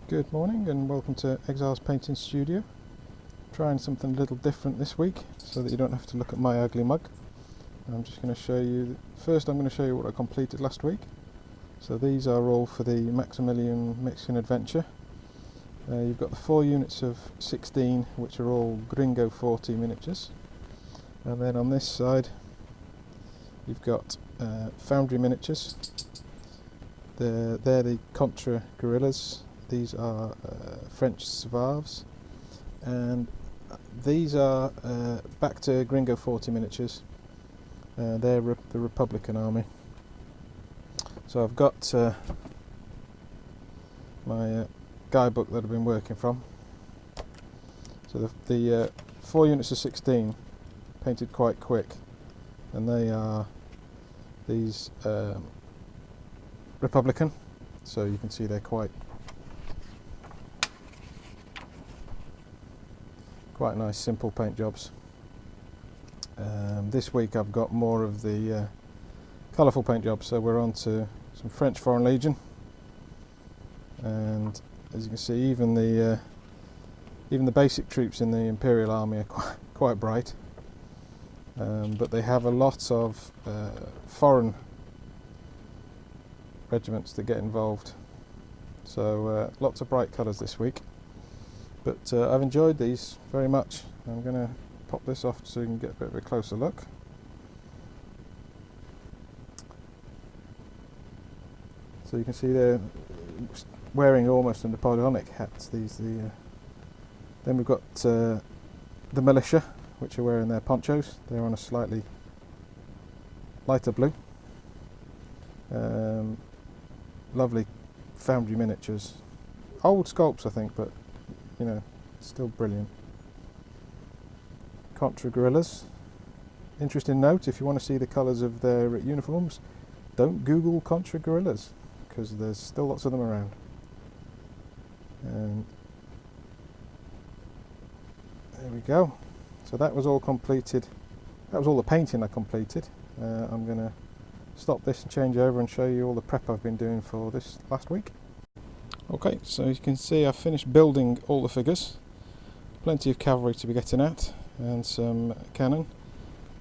Good morning and welcome to Exile's Painting Studio. Trying something a little different this week so that you don't have to look at my ugly mug. I'm just going to show you, first I'm going to show you what I completed last week. So these are all for the Maximilian Mexican Adventure. You've got the 4 units of 16 which are all Gringo 40 miniatures. And then on this side you've got Foundry miniatures. They're the Contra Gorillas. These are French Sauvages, and these are back to Gringo 40 miniatures. They're the Republican Army. So I've got my guidebook that I've been working from. So the 4 units of 16 painted quite quick, and they are these Republican. So you can see they're quite nice simple paint jobs. This week I've got more of the colourful paint jobs, so we're on to some French Foreign Legion, and as you can see even the basic troops in the Imperial Army are quite bright, but they have a lot of foreign regiments that get involved, so lots of bright colours this week. But I've enjoyed these very much. I'm going to pop this off so you can get a bit of a closer look. So you can see they're wearing almost a Napoleonic hats. Then we've got the militia, which are wearing their ponchos. They're on a slightly lighter blue. Lovely Foundry miniatures. Old sculpts, I think, but you know, still brilliant. Contra Gorillas. Interesting note, if you want to see the colours of their uniforms, don't Google Contra Gorillas, because there's still lots of them around. And there we go. So that was all completed. That was all the painting I completed. I'm going to stop this and change over and show you all the prep I've been doing for this last week. Okay, so you can see I've finished building all the figures. Plenty of cavalry to be getting at, and some cannon.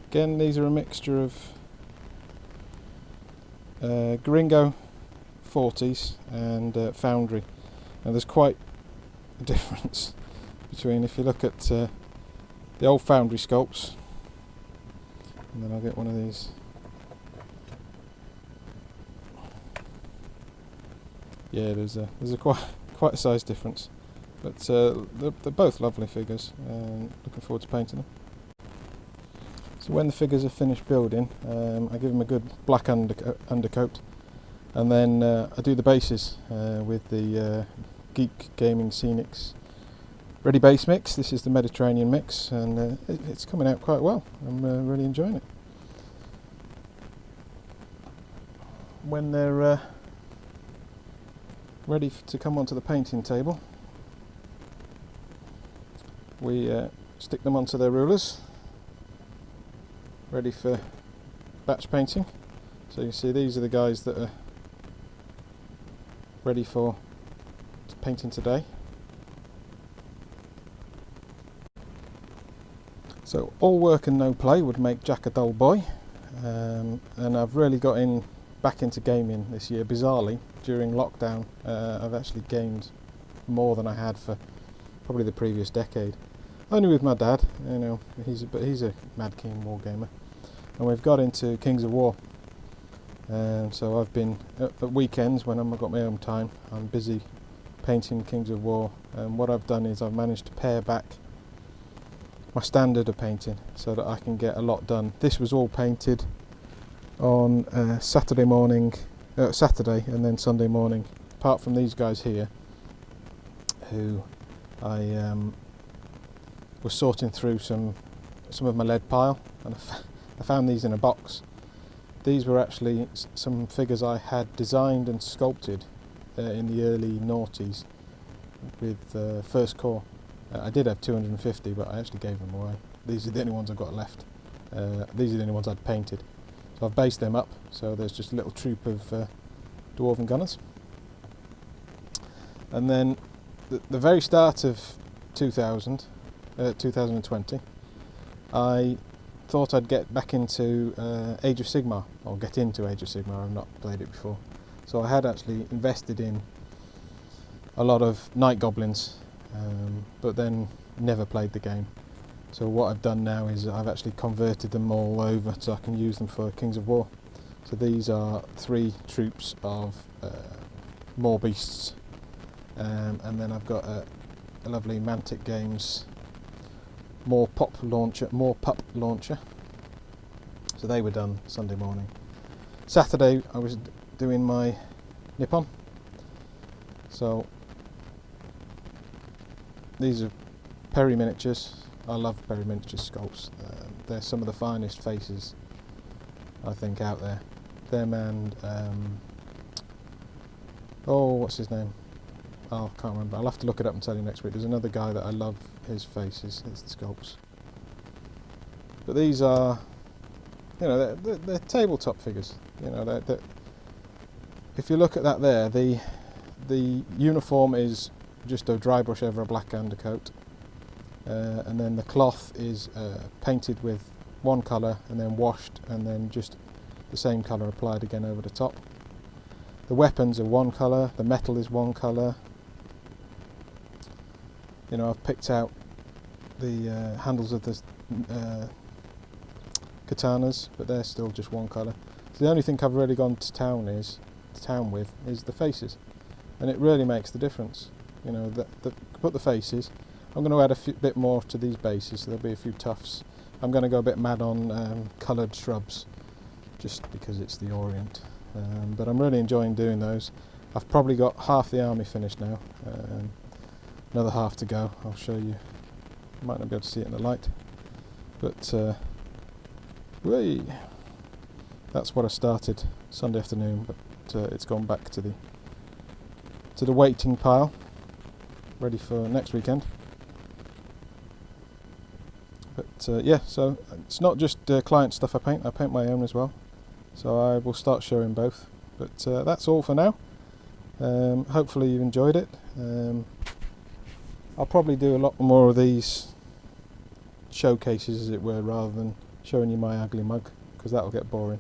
Again, these are a mixture of Gringo 40s and Foundry. And there's quite a difference between, if you look at the old Foundry sculpts, and then I'll get one of these. Yeah, there's a quite a size difference, but they're both lovely figures, and looking forward to painting them. So when the figures are finished building, I give them a good black undercoat, and then I do the bases with the Geek Gaming Scenics Ready Base Mix. This is the Mediterranean mix, and it's coming out quite well. I'm really enjoying it. When they're ready to come onto the painting table, we stick them onto their rulers, ready for batch painting. So you see these are the guys that are ready for painting today. So all work and no play would make Jack a dull boy, and I've really got back into gaming this year. Bizarrely, during lockdown, I've actually gamed more than I had for probably the previous decade. Only with my dad, you know, he's a mad keen wargamer, and we've got into Kings of War. So I've been at weekends when I've got my own time, I'm busy painting Kings of War. And what I've done is I've managed to pare back my standard of painting so that I can get a lot done. This was all painted on Saturday and then Sunday morning, apart from these guys here who I was sorting through some of my lead pile, and I found these in a box. These were actually some figures I had designed and sculpted in the early noughties with First Corps. I did have 250, but I actually gave them away. These are the only ones I've got left. These are the only ones I'd painted. So I've based them up, so there's just a little troop of dwarven gunners. And then the very start of 2020, I thought I'd get back into Age of Sigmar, or get into Age of Sigmar. I've not played it before. So I had actually invested in a lot of Night Goblins, but then never played the game. So what I've done now is I've actually converted them all over so I can use them for Kings of War. So these are 3 troops of more beasts, and then I've got a lovely Mantic Games more pup launcher. So they were done Sunday morning. Saturday I was doing my Nippon. So these are Perry miniatures. I love Perry miniature sculpts. They're some of the finest faces I think out there. Them and oh, what's his name? Oh, I can't remember. I'll have to look it up and tell you next week. There's another guy that I love his faces, his sculpts. But these are, you know, they're tabletop figures. You know, they're, if you look at that there, the uniform is just a dry brush over a black undercoat, and then the cloth is painted with one colour and then washed, and then just the same colour applied again over the top. The weapons are one colour, the metal is one colour. You know, I've picked out the handles of the katanas, but they're still just one colour. So the only thing I've really gone to town with is the faces, and it really makes the difference. You know, put the faces. I'm going to add a bit more to these bases, so there'll be a few tufts. I'm going to go a bit mad on coloured shrubs, just because it's the Orient. But I'm really enjoying doing those. I've probably got half the army finished now. Another half to go. I'll show you. You might not be able to see it in the light, but that's what I started Sunday afternoon. But it's gone back to the waiting pile, ready for next weekend. But yeah, so it's not just client stuff I paint my own as well. So I will start showing both. But that's all for now. Hopefully you've enjoyed it. I'll probably do a lot more of these showcases, as it were, rather than showing you my ugly mug, because that'll get boring.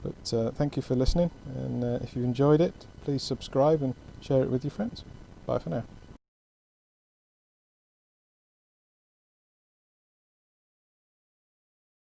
But thank you for listening, and if you enjoyed it, please subscribe and share it with your friends. Bye for now.